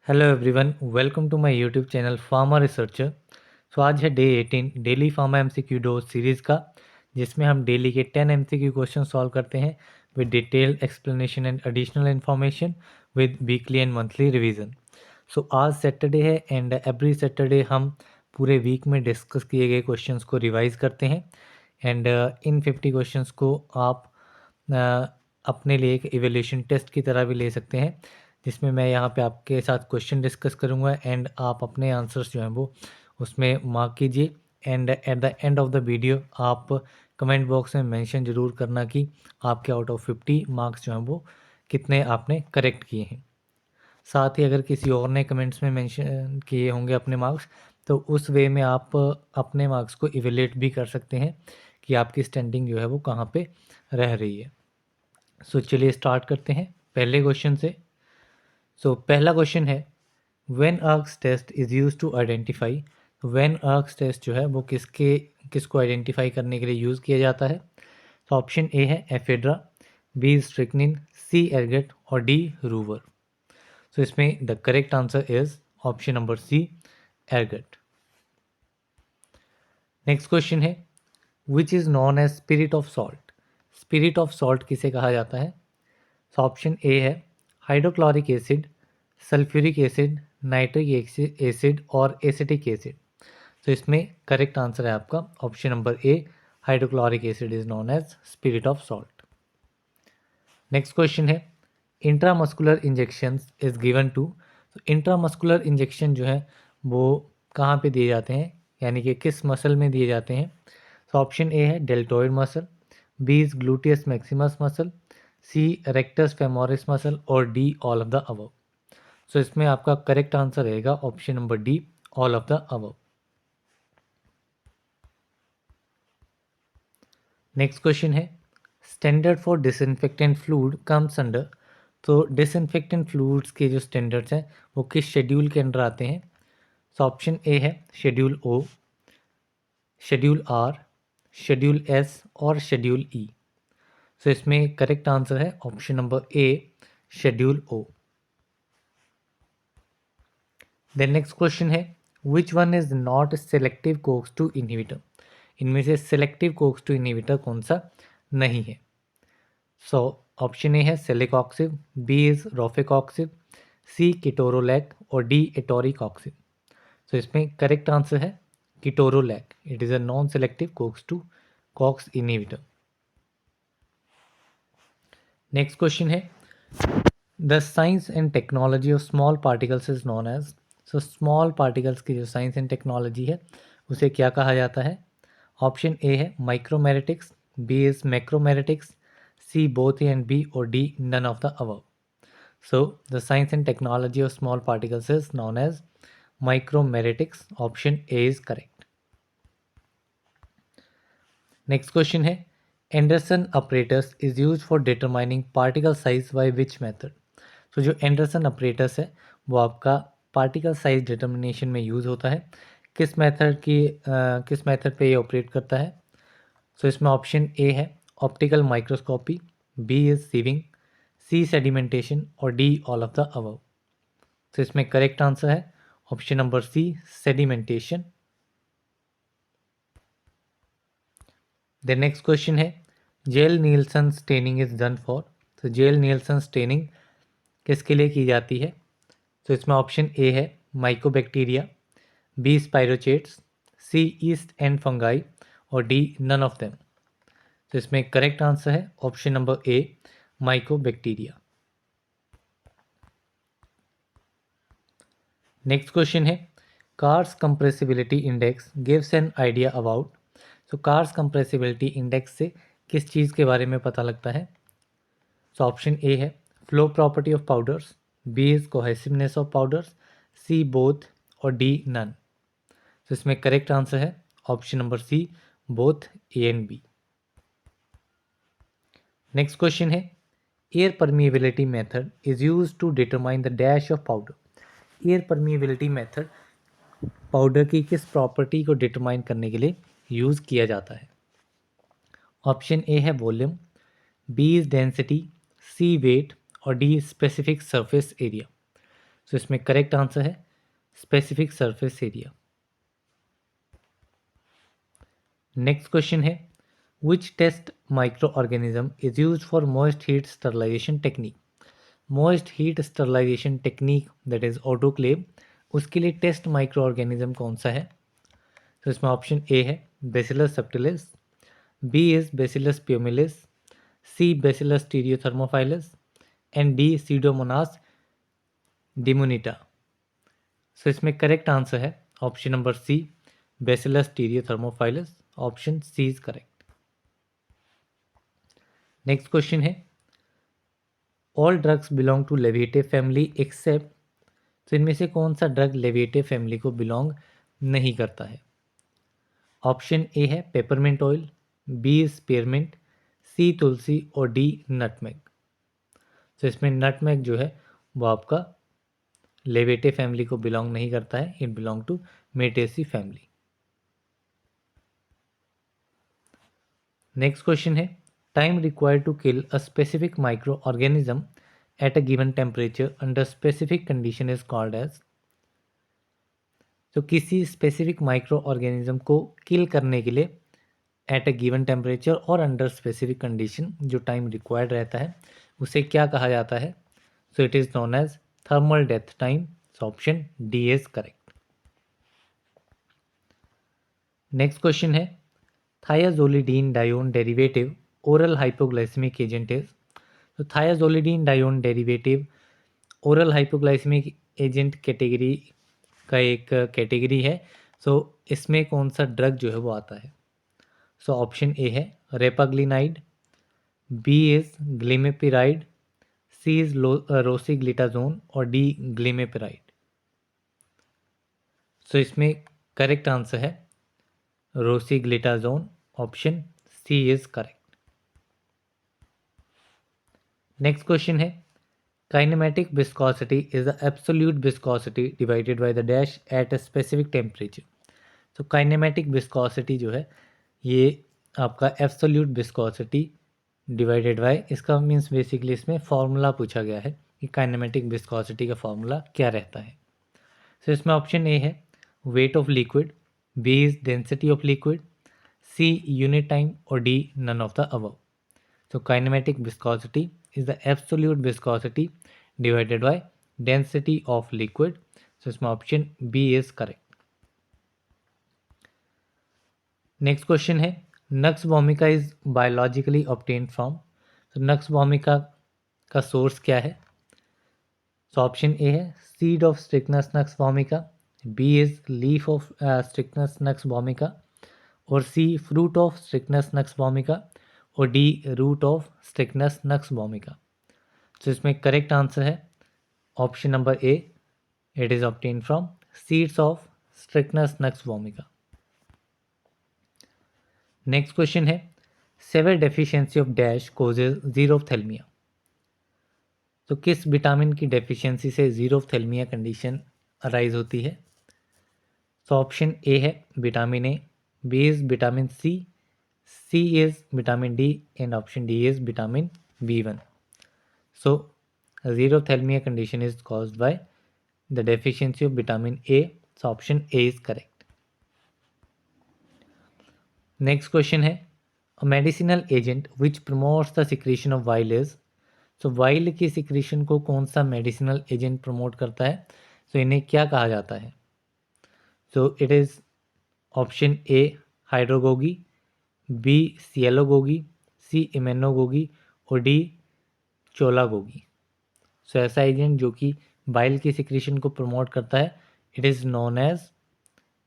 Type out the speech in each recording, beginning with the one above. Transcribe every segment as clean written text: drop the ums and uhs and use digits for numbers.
Hello everyone, welcome to my YouTube channel pharma researcher. आज है day 18 daily pharma MCQ dose series का, जिसमें हम डेली के 10 एमसीक्यू क्वेश्चन सॉल्व करते हैं with detailed explanation and additional information with weekly and monthly revision. आज Saturday है एंड एवरी सैटरडे हम पूरे वीक में डिस्कस किए गए क्वेश्चंस को रिवाइज करते हैं एंड इन 50 क्वेश्चंस को आप अपने लिए एक इवैल्यूएशन टेस्ट की तरह भी ले सकते हैं, जिसमें मैं यहाँ पे आपके साथ क्वेश्चन डिस्कस करूँगा एंड आप अपने आंसर्स जो हैं वो उसमें मार्क कीजिए and at the end of the video आप कमेंट बॉक्स में मेंशन ज़रूर करना कि आपके आउट ऑफ 50 मार्क्स जो हैं वो कितने आपने करेक्ट किए हैं। साथ ही अगर किसी और ने कमेंट्स में मेंशन किए होंगे अपने मार्क्स, तो उस वे में आप अपने मार्क्स को इवेल्यूएट भी कर सकते हैं कि आपकी स्टैंडिंग जो है वो कहाँ पे रह रही है। चलिए स्टार्ट करते हैं पहले क्वेश्चन से। पहला क्वेश्चन है Van Urk's test is used to identify. Van Urk's test जो है वो किसको आइडेंटिफाई करने के लिए यूज़ किया जाता है। ऑप्शन ए है ephedra, B strychnine, C ergot और डी रूवर। इसमें the correct answer is option number C ergot. Next question है which is known as spirit of salt. Spirit of salt किसे कहा जाता है। ऑप्शन ए है hydrochloric acid, sulphuric acid, nitric acid और एसिटिक एसिड। इसमें करेक्ट आंसर है आपका option number A, hydrochloric acid is known as spirit of salt. Next question है intramuscular injection is given to. Intramuscular injection जो है वो कहाँ पे दिए जाते हैं, यानी कि किस मसल में दिए जाते हैं। ऑप्शन ए है deltoid muscle, B is gluteus maximus muscle, C rectus femoris muscle और D all of the above. इसमें आपका करेक्ट आंसर रहेगा option number D, all of the above. Next question है standard for disinfectant fluid comes under. Disinfectant fluids के जो standards हैं वो किस शेड्यूल के अंडर आते हैं। ऑप्शन ए है schedule O, schedule R, schedule S और शेड्यूल ई। इसमें करेक्ट आंसर है option number A, schedule O. Then next question है which one is not selective cox two inhibitor. इनमें से सेलेक्टिव कोक्स टू इनहिबिटर कौन सा नहीं है। ऑप्शन ए है सेलिकॉक्सिब, बी इज रोफेकॉक्सिब, सी किटोरोलैक और डी एटोरिकॉक्सिब। इसमें करेक्ट आंसर है ketorolac, it is a non selective cox inhibitor. Next question है the science and technology of small particles is known as. Small particles की जो साइंस एंड टेक्नोलॉजी है उसे क्या कहा जाता है। ऑप्शन ए है micromeritics, B is macromeritics, C both A and B और D none of the above. The science and technology of small particles is known as micromeritics. Option A is correct. Next question है Anderson operators is use for determining particle size by which method. जो Anderson operators है वो आपका particle size determination में use होता है। किस method पे ये ऑपरेट करता है। इसमें ऑप्शन ए है optical microscopy, B is sieving, C sedimentation और D all of the above. इसमें करेक्ट आंसर है option number C, sedimentation. The next question है Ziehl Neelsen staining is done for. Ziehl Neelsen staining किसके लिए की जाती है। इसमें ऑप्शन ए है mycobacteria, B spirochetes, C yeast and fungi और डी नन ऑफ देम। इसमें करेक्ट आंसर है option number A, mycobacteria. Next question है cars compressibility index gives an idea about. Cars compressibility index से किस चीज़ के बारे में पता लगता है। ऑप्शन ए है flow property of powders, B is cohesiveness of powders, C both और डी नन। इसमें करेक्ट आंसर है option number C, both A and B. Next question है air permeability method is use to determine the dash of powder. Air permeability method powder की किस property को determine करने के लिए यूज़ किया जाता है। ऑप्शन ए है volume, B is density, C weight और D specific surface area. So इसमें करेक्ट आंसर है specific surface area. Next question है which test microorganism is use for moist heat sterilization technique. Moist heat sterilization technique that is autoclave, उसके लिए test micro organism कौन सा है? तो इसमें ऑप्शन ए है bacillus subtilis, B is bacillus pumilus, C bacillus stearothermophilus and D pseudomonas diminuta. So इसमें correct answer है option number C bacillus stearothermophilus. Option C is correct. Next question है all drugs belong to labiatae family except, तो इनमें से कौन सा drug labiatae family को belong नहीं करता है? ऑप्शन ए है peppermint oil, B spearmint, C tulsi और डी नटमेग। तो इसमें नटमेग जो है वो आपका लेवेटे फैमिली को बिलोंग नहीं करता है, it belong to myrtaceae family. Next question है time required to kill a specific microorganism at a given temperature under specific condition is called as. तो किसी स्पेसिफिक माइक्रो ऑर्गेनिज्म को किल करने के लिए एट अ गिवन टेम्परेचर और under specific condition जो time required रहता है उसे क्या कहा जाता है? So it is known as thermal death time. So option D is correct. Next question है thiazolidinedione derivative oral hypoglycemic agent is. तो thiazolidinedione derivative oral hypoglycemic agent category का एक कैटेगरी है। सो इसमें कौन सा drug जो है वो आता है? सो ऑप्शन ए है repaglinide, B is glimepiride, C is rosiglitazone और डी ग्लिमेपिराइड। सो इसमें करेक्ट आंसर है rosiglitazone. Option C is correct. Next question है kinematic viscosity is the absolute viscosity divided by the dash at a specific temperature. तो kinematic viscosity जो है ये आपका absolute viscosity divided by, इसका means basically इसमें formula पूछा गया है कि काइनेमेटिक विस्कोसिटी का फॉर्मूला क्या रहता है। सो इसमें ऑप्शन ए है weight of liquid, B is density of liquid, C unit time और D none of the above. So kinematic viscosity is the absolute viscosity divided by density of liquid. So इसमें option B is correct. Next question है nux vomica is biologically obtain from. तो nux vomica का source क्या है? So option A है seed of strychnos nux vomica, B is leaf of strychnos nux vomica और C fruit of strychnos nux vomica और D root of strychnos nux vomica. तो इसमें correct answer है option number A, it is obtain from seeds of strychnos nux vomica. Next question है severe deficiency of dash causes xerophthalmia. तो किस vitamin की deficiency से जीरोफ्थेल्मिया condition arise होती है? तो ऑप्शन ए है vitamin A, B is vitamin C, C is vitamin D and option D is vitamin B1। So xerophthalmia condition is caused by the deficiency of vitamin A. So option A is correct. Next question है a medicinal agent which promotes the secretion of bile is. So bile की secretion को कौन सा medicinal agent promote करता है? सो इन्हें क्या कहा जाता है? So it is option A hydragogue, B sialagogue, C emmenagogue और डी चोलागोगी। सो ऐसा एजेंट जो कि बाइल की सिक्रीशन को प्रमोट करता है it is known as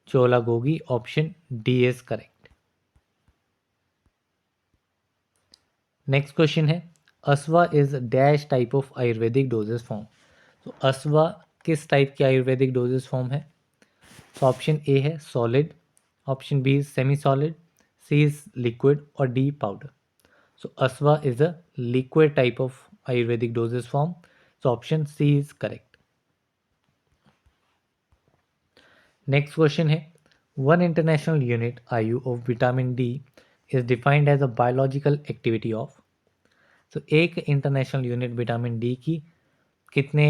cholagogue. Option D is correct. Next question है asava is dash type of ayurvedic doses form. तो अस्वा किस टाइप की आयुर्वेदिक डोजेस फॉर्म है? तो ऑप्शन ए है solid, option B is semi solid, C is liquid और D powder. So asava is a liquid type of ayurvedic doses form. So option C is correct. Next question है one international unit IU of vitamin D is defined as a biological activity of. तो एक international unit vitamin D की कितने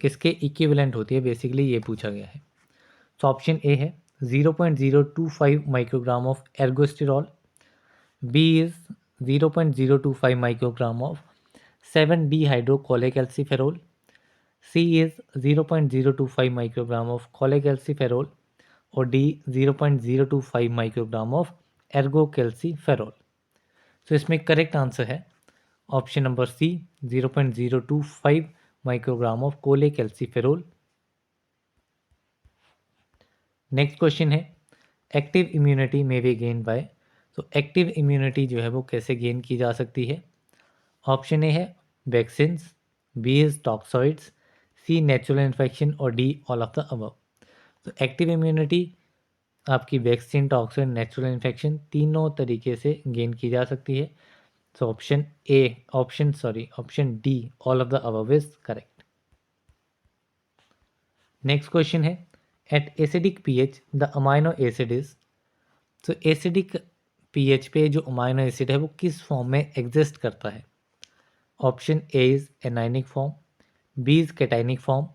किसके equivalent होती है, basically ये पूछा गया है। तो ऑप्शन ए है 0.025 microgram of ergosterol, B is 0.025 microgram of 7 dehydrocholecalciferol, C is 0.025 microgram of cholecalciferol और डी 0.025 माइक्रोग्राम ऑफ एर्गोकैल्सिफेरॉल। तो इसमें करेक्ट आंसर है option number C 0.025 microgram of cholecalciferol. Next question है active immunity may be gain by. तो active immunity जो है वो कैसे गेन की जा सकती है। ऑप्शन ए है vaccines, B is toxoids, C natural infection और D all of the above. तो एक्टिव इम्यूनिटी आपकी वैक्सीन, टॉक्सिन, नेचुरल इन्फेक्शन तीनों तरीके से गेन की जा सकती है। तो option D all of the above is correct. Next question है at acidic pH the amino acid is. तो एसिडिक पीएच पे जो अमाइनो एसिड है वो किस फॉर्म में एग्जिस्ट करता है। Option A is anionic form, B is cationic form,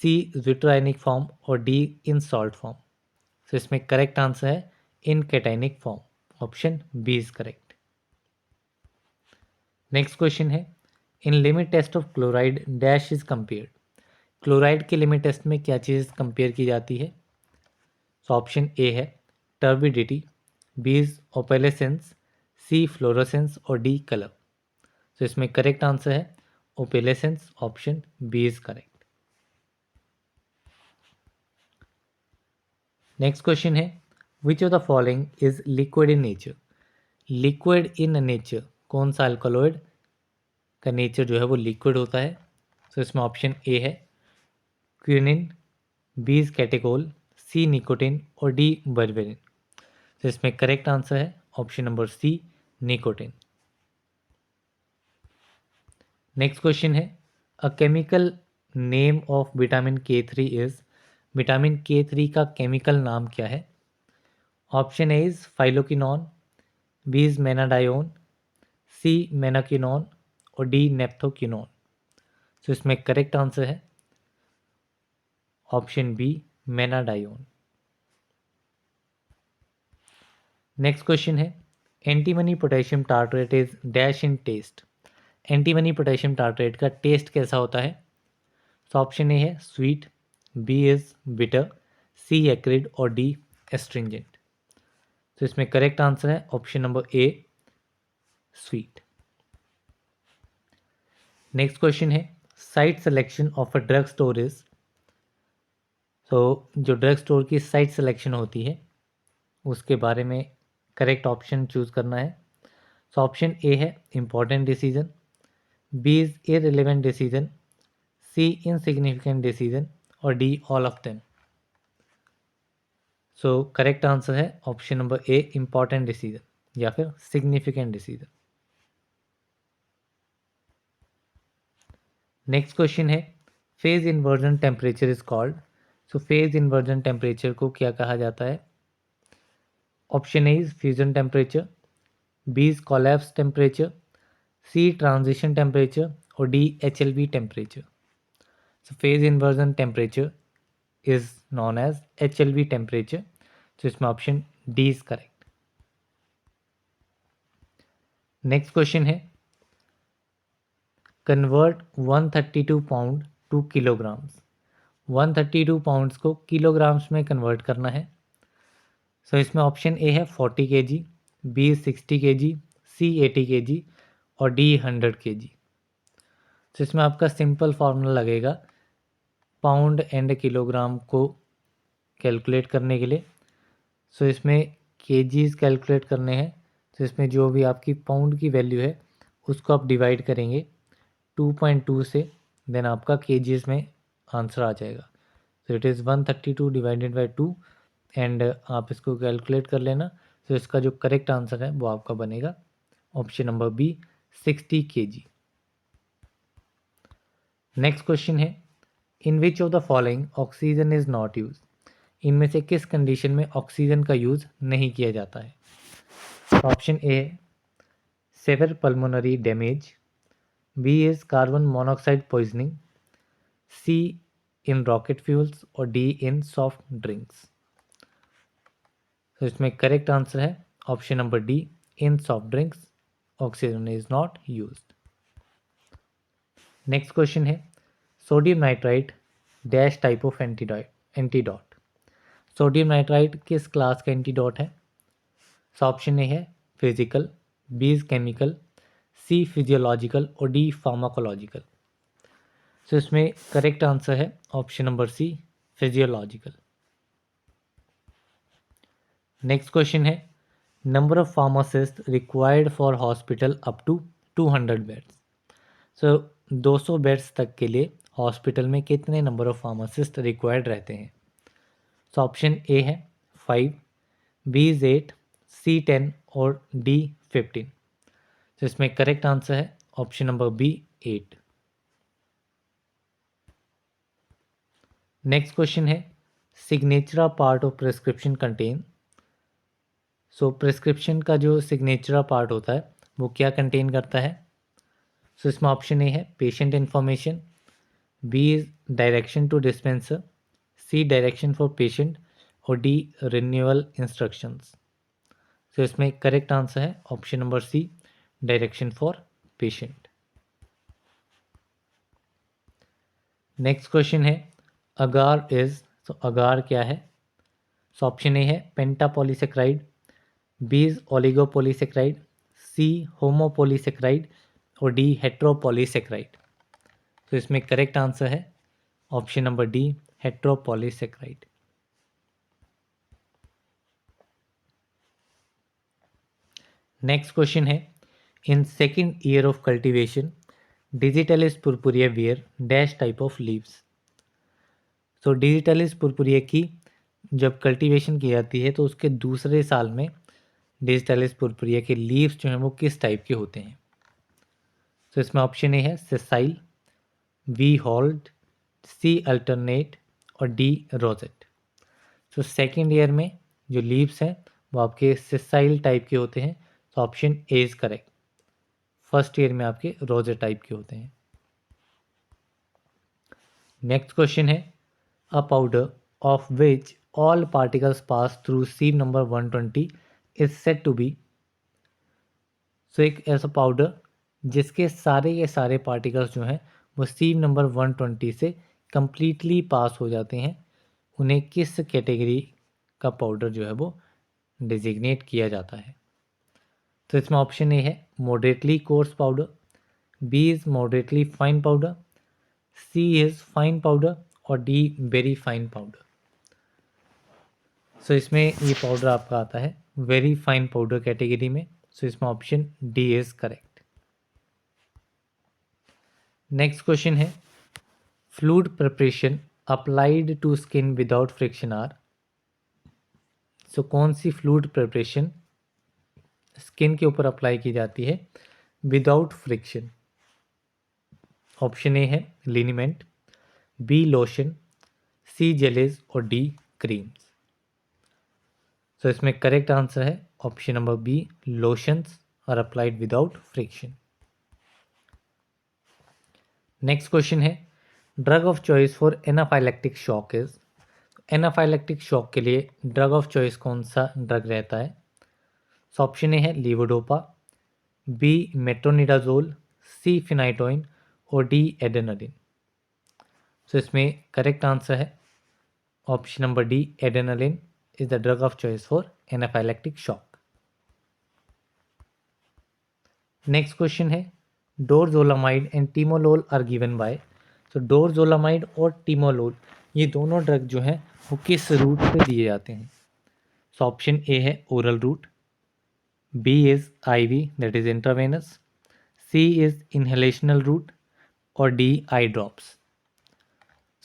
C zwitterionic form और डी इन सॉल्ट फॉर्म। तो इसमें करेक्ट आंसर है in cationic form, option B is correct. Next question है in limit test of chloride dash is compared. Chloride के limit test में क्या चीज़ compare की जाती है। तो ऑप्शन ए है turbidity, B is opalescence, C fluorescence और डी कलर। तो इसमें करेक्ट आंसर है opalescence, option B is correct. Next question है which of the following is liquid in nature. Liquid in nature, कौन सा अल्कलॉइड का nature जो है वो लिक्विड होता है। तो इसमें ऑप्शन ए है quinine, B is catechol, C nicotine और डी बर्बेरिन। तो इसमें करेक्ट आंसर है option number C nicotine. Next question है a chemical name of vitamin K3 is. Vitamin K3 का केमिकल नाम क्या है। Option A is phylloquinone, B is menadione, C menaquinone और डी नेप्थोकिनॉन। तो इसमें करेक्ट आंसर है option B menadione. Next question है antimony potassium tartrate is dash in taste. Antimony potassium tartrate का टेस्ट कैसा होता है। तो ऑप्शन ए है sweet, B is bitter, C acrid और डी एस्ट्रिंजेंट। तो इसमें करेक्ट आंसर है option number A sweet. Next question है site selection of a drug store is. तो जो ड्रग स्टोर की साइट सिलेक्शन होती है उसके बारे में करेक्ट ऑप्शन चूज करना है। तो ऑप्शन ए है important decision, B is irrelevant decision, C insignificant decision और D all of them. So correct answer है option number A important decision या फिर सिग्निफिकेंट डिसीजन। नेक्स्ट क्वेश्चन है phase inversion temperature is called. So phase inversion temperature को क्या कहा जाता है। Option A is fusion temperature, B is collapse temperature, C transition temperature और D HLB temperature. So phase inversion temperature is known as HLB temperature. तो इसमें option D is correct. Next question है convert 132 pound to kilograms. 132 pounds को kilograms में convert करना है। So इसमें option A है 40 kg, B 60 kg, C 80 kg और डी 100 kg। तो इसमें आपका सिंपल फार्मूला लगेगा पाउंड एंड किलोग्राम को कैलकुलेट करने के लिए। सो इसमें केजीज कैलकुलेट करने हैं। तो इसमें जो भी आपकी पाउंड की वैल्यू है उसको आप डिवाइड करेंगे 2.2 से, देन आपका केजीज में आंसर आ जाएगा। तो it is 132 divided by 2 and आप इसको कैलकुलेट कर लेना। तो इसका जो करेक्ट आंसर है वो आपका बनेगा option number B 60 kg। Next question है in which of the following oxygen is not use. इनमें से किस कंडीशन में ऑक्सीजन का यूज़ नहीं किया जाता है। Option A severe pulmonary damage, B is carbon monoxide poisoning, C in rocket fuels और डी इन सॉफ्ट ड्रिंक्स। तो इसमें करेक्ट आंसर है option number D, in soft drinks oxygen is not used. Next question है sodium nitrite dash type of antidote. Sodium nitrite किस class का antidote है? So option A है physical, B is chemical, C physiological और D pharmacological. So इसमें correct answer है option number C, physiological. Next question है number of pharmacist required for hospital up to 200 beds. So 200 beds तक के लिए hospital में कितने नंबर ऑफ फार्मासिस्ट रिक्वायर्ड रहते हैं? सो ऑप्शन ए है 5, बी इज 8, सी 10 और डी 15। तो इसमें करेक्ट आंसर है option number B 8। Next question है signature part of prescription contain. So prescription का जो सिग्नेचर पार्ट होता है वो क्या कंटेन करता है? सो इसमें ऑप्शन ए है patient information, B is direction to dispenser, C direction for patient और डी रिन्यूअल इंस्ट्रक्शंस। तो इसमें करेक्ट आंसर है option number C, direction for patient. Next question है अगार इज, तो अगार क्या है? सो ऑप्शन ए है पेंटापॉलीसेक्राइड, बी इज ओलिगोपॉलीसेक्राइड, सी होमोपॉलीसेक्राइड और डी हेट्रोपॉलीसेक्राइड। तो इसमें करेक्ट आंसर है option number D, heteropolysaccharide. Next question है in second year of cultivation digitalis purpurea were dash type of leaves. तो डिजिटलिस पुरपुरिया की जब कल्टीवेशन की जाती है तो उसके दूसरे साल में डिजिटलिस पुरपुरिया के लीव्स जो हैं वो किस टाइप के होते हैं? तो इसमें ऑप्शन ए है सेसाइल, बी हॉल्ड, सी अल्टरनेट और डी रोजेट। तो सेकेंड ईयर में जो लीव्स हैं वो आपके सेसाइल टाइप के होते हैं, तो option A is correct. First year में आपके रोजेट टाइप के होते हैं। नेक्स्ट क्वेश्चन है a powder of which all particles pass through sieve number 120 is said to be. So एक ऐसा पाउडर जिसके सारे के सारे पार्टिकल्स जो हैं वो सीव नंबर 120 से कंप्लीटली पास हो जाते हैं, उन्हें किस कैटेगरी का पाउडर जो है वो डिजिग्नेट किया जाता है? तो इसमें ऑप्शन ए है moderately coarse powder, B is moderately fine powder, C is fine powder और D very fine powder. So इसमें ये पाउडर आपका आता है वेरी फाइन पाउडर कैटेगरी में। सो इसमें option D is correct. Next question है fluid preparation applied to skin without friction are. So कौन सी फ्लूइड प्रिपरेशन स्किन के ऊपर अप्लाई की जाती है विदाउट फ्रिक्शन? ऑप्शन ए है liniment, B lotion, C jellies और डी क्रीम्स। तो इसमें करेक्ट आंसर है option number B, lotions are applied without friction. Next question है drug of choice for anaphylactic shock is. Anaphylactic shock के लिए drug of choice कौन सा drug रहता है? सो ऑप्शन ए है levodopa, B metronidazole, C phenytoin और D adrenaline. So इसमें करेक्ट आंसर है option number D, adrenaline is the drug of choice for anaphylactic shock. Next question है dorzolamide and timolol are given by. तो dorzolamide और timolol ये दोनों drug जो हैं वो किस रूट पे दिए जाते हैं? सो ऑप्शन ए है oral route, B is IV that is intravenous, C is inhalational route और D eye drops.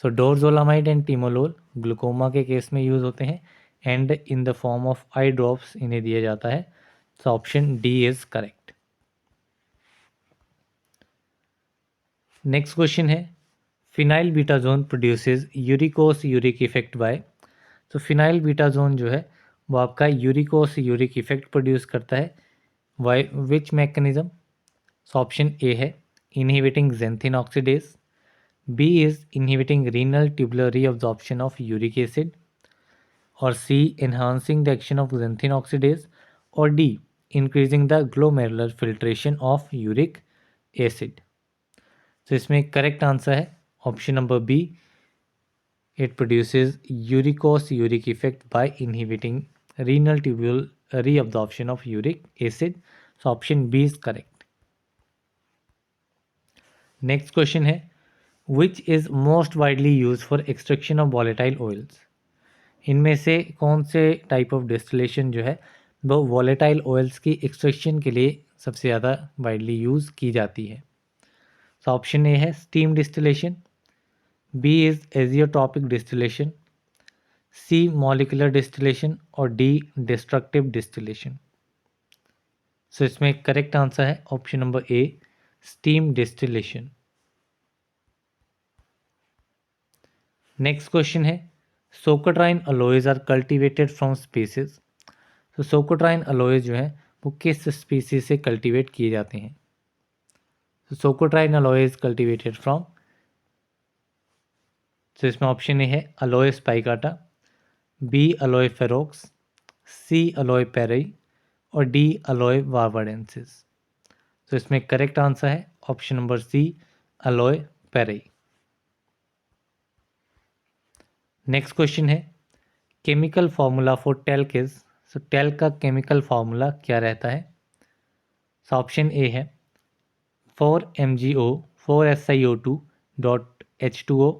So dorzolamide and timolol glaucoma के केस में यूज होते हैं and in the form of eye drops इन्हें दिया जाता है। So option D is correct. Next question है phenylbutazone produces uricosuric effect by. तो फिनाइल बीटाजोन जो है वो आपका यूरिकोस यूरिक इफेक्ट प्रोड्यूस करता है why which mechanism? So option A है inhibiting xanthine oxidase, B is inhibiting renal tubular reabsorption of uric acid, or C, enhancing the action of xanthine oxidase, or D, increasing the glomerular filtration of uric acid. तो इसमें correct answer है option number B, it produces uricose uric effect by inhibiting renal tubule reabsorption of uric acid. So option B is correct. Next question है, which is most widely used for extraction of volatile oils? इनमें से कौन से type of distillation जो है वो volatile oils की extraction के लिए सबसे ज़्यादा वाइडली यूज़ की जाती है? तो ऑप्शन ए है steam distillation, B is azeotropic distillation, C molecular distillation, और डी डिस्ट्रक्टिव डिस्टिलेशन. सो इसमें करेक्ट आंसर है option number A, steam distillation. Next question है, socotrine aloes are cultivated from species. तो सोकोट्राइन अलोइज जो है वो किस स्पीसीज से कल्टीवेट किए जाते हैं? तो सोकोट्राइन अलोइज कल्टीवेटेड फ्रॉम, तो इसमें ऑप्शन ए है aloe spicata, B aloe ferox, C aloe perryi, और डी अलोए वार्वाडेंसिस. तो इसमें करेक्ट आंसर है option number C, aloe perryi. Next question है, chemical formula for talc is. So talc का chemical formula क्या रहता है? सो ऑप्शन ए है 4MgO 4SiO2 डॉट H2O,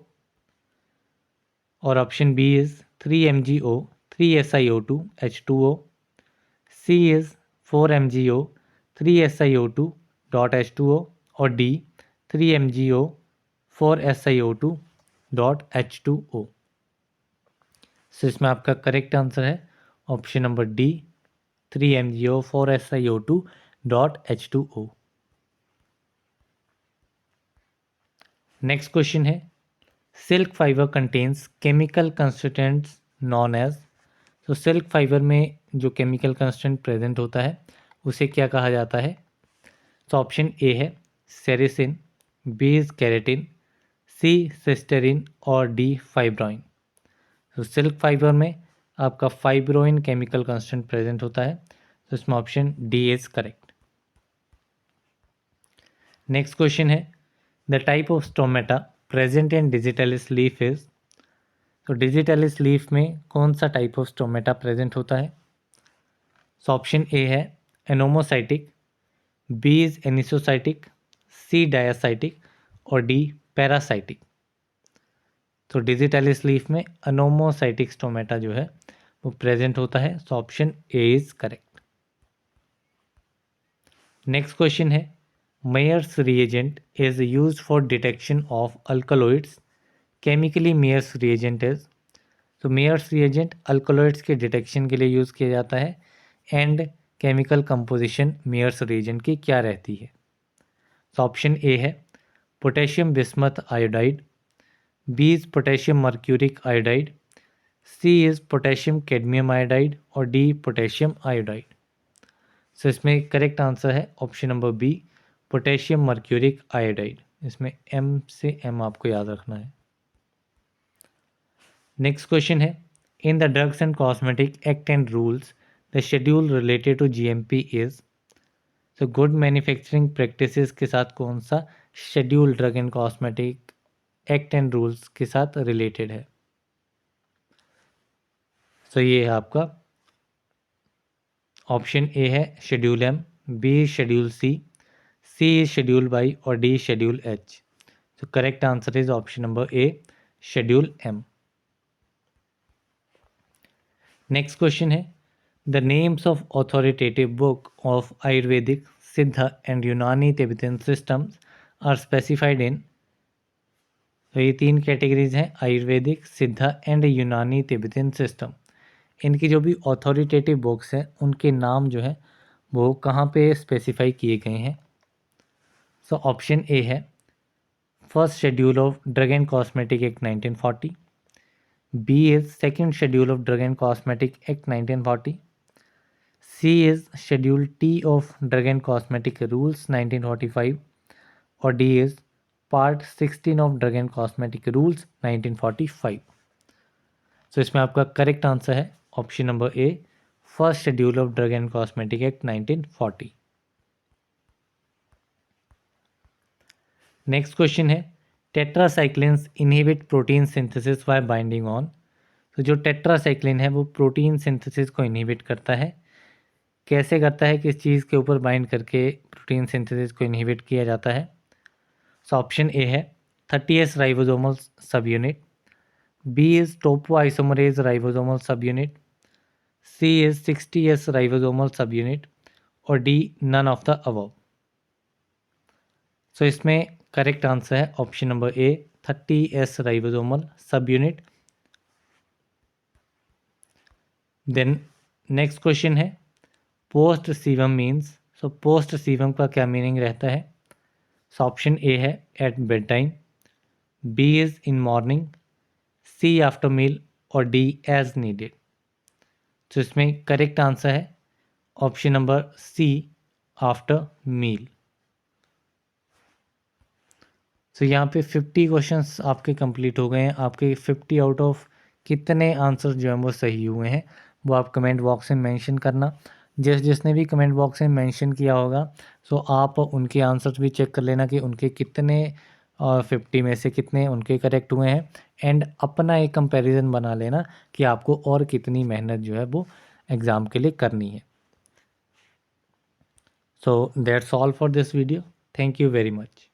और option B is 3MgO 3SiO2 H2O, C is 4MgO 3SiO2 dot H2O, और D 3MgO 4SiO2 dot H2O. So इसमें आपका correct answer है option number D, 3MgO 4SiO2 dot H2O. Next question है, silk fibre contains chemical constituents known as. तो silk fibre में जो chemical constituent present होता है उसे क्या कहा जाता है? तो ऑप्शन ए है सेरिसिन, बी इज केरेटिन, सी सिस्टेरिन, और डी फाइब्रोइन. तो सिल्क फाइबर में आपका फाइब्रोइन केमिकल कंस्टेंट प्रेजेंट होता है, तो इसमें option D is correct. Next question है, the type of stomata present in digitalis leaf is. तो डिजिटलिस लीफ में कौन सा टाइप ऑफ स्टोमेटा प्रेजेंट होता है? सो ऑप्शन ए है anomocytic, B is anisocytic, C diacytic, और डी पैरासाइटिक. तो डिजिटलिस लीफ में अनोमोसाइटिक स्टोमेटा जो है वो प्रेजेंट होता है, so option A is correct. Next question है, Mayer's reagent is used for detection of alkaloids. Chemically Mayer's reagent is. तो मेयर्स रिएजेंट अल्कलॉइड्स के डिटेक्शन के लिए यूज़ किया जाता है, and chemical composition Mayer's reagent की क्या रहती है? तो ऑप्शन ए है potassium bismuth iodide, B is potassium mercuric iodide, C is potassium cadmium iodide, और डी पोटेशियम आयोडाइड. सो इसमें करेक्ट आंसर है option number B, potassium mercuric iodide. इसमें एम से एम आपको याद रखना है. नेक्स्ट क्वेश्चन है, in the drugs and cosmetic act and rules the schedule related to GMP is. तो गुड मैन्युफैक्चरिंग प्रैक्टिसेस के साथ कौन सा schedule drug and cosmetic act and rules के साथ रिलेटेड है? तो ये है आपका ऑप्शन ए है schedule M, B schedule C schedule Y, और डी शेड्यूल एच. तो correct answer is option number A, schedule M. Next question है, the names of authoritative book of Ayurvedic, Siddha and Unani Tibetan systems are specified in. तो ये तीन categories हैं, Ayurvedic, Siddha and Unani Tibetan system. इनकी जो भी ऑथोरिटेटिव बुक्स हैं उनके नाम जो है वो कहाँ पे स्पेसिफाई किए गए हैं? सो ऑप्शन ए है first schedule of drug and cosmetic act 1940, B is second schedule of drug and cosmetic act 1940, C is schedule T of drug and cosmetic rules 1945, और D is part 16 of drug and cosmetic rules 1945। So इसमें आपका correct answer है option number A, first schedule of drug and cosmetic act 1940। Next question है, tetracyclines inhibit protein synthesis by binding on. तो जो tetracycline है वो protein synthesis को inhibit करता है। कैसे करता है, किस चीज़ के ऊपर बाइंड करके प्रोटीन सिंथेसिस को इनहिबिट किया जाता है? सो ऑप्शन ए है 30S ribosomal subunit, B is topoisomerase ribosomal subunit, C is 60S ribosomal subunit, और D none of the above. So इसमें करेक्ट आंसर है option number A, 30S ribosomal subunit. Then next question है, post cibum means. So post cibum का क्या meaning रहता है? So option A है at bedtime, B is in morning, C after meal, और D as needed. तो इसमें correct answer है option number C, after meal. तो यहाँ पे 50 क्वेश्चंस आपके कंप्लीट हो गए हैं। आपके 50 आउट ऑफ कितने आंसर जो हैं वो सही हुए हैं वो आप कमेंट बॉक्स में मेंशन करना। जिसने भी कमेंट बॉक्स में मेंशन किया होगा सो आप उनके आंसर्स भी चेक कर लेना कि उनके कितने 50 में से कितने उनके करेक्ट हुए हैं, एंड अपना एक कंपैरिजन बना लेना कि आपको और कितनी मेहनत जो है वो एग्ज़ाम के लिए करनी है। So that's all for this video. Thank you very much.